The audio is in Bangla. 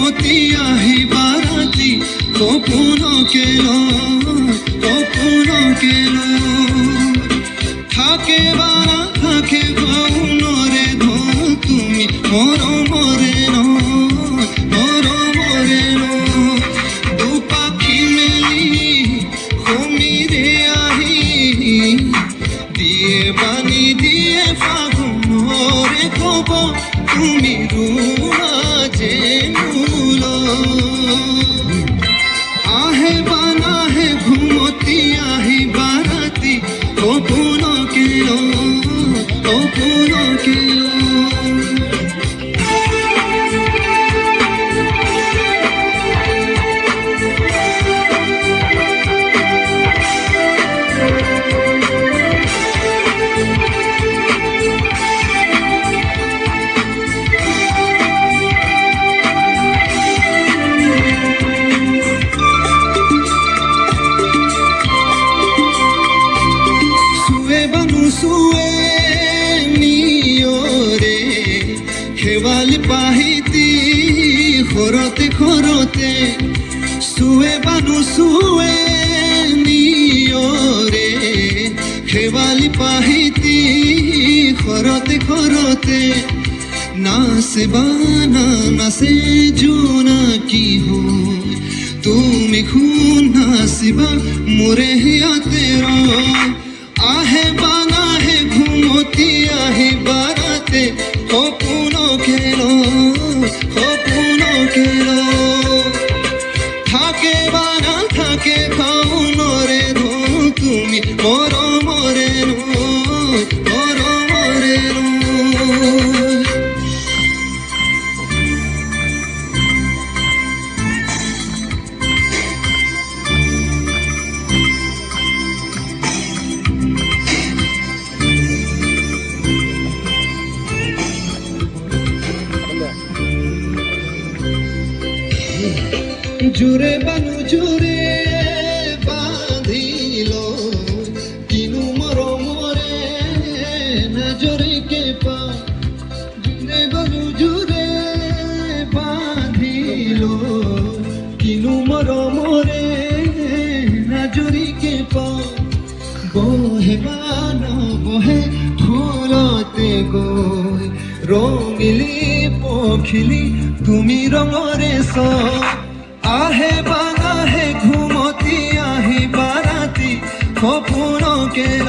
ঘুমতি আহিবা ৰাতি সপোন কেল থাকে বা না থাকে ভাউনরে ধন তুমি মরমরে দু পাখি মেলি সমীরে আহি দিয়ে বাণী দিয়ে ফাগুনরে কব তুমি রুমা যে মূল আহে বানাহে ঘুমতি আহিবা ৰাতি সপোন কেল খেৱালি পাহিতি খৰতে চুৱে বানু চুৱে নিয়ৰে খেৱালি পাহিতি খৰতে নাচে বানা নাচে জোনাকী হৈ তুমি খুন নাচিবা মোৰে হিয়াতে আহে বানাহে ঘুমতি আহিবা ৰাতি সপোন কেল থাকে বা না থাকে ফাগুনরে ধন তুমি মরমরে জোরে বানু জোরে বাঁধিল কিনু মরমরে নজরে কে পা জোরে বানু জোরে বাঁধিল কিনু মরমরে নজরে কে পা বহে বান বহে ফুলতে গৈ রঙিলি পখিলি তুমি রঙরে আহে বানাহে ঘুমতি আহিবা ৰাতি সপোন কেল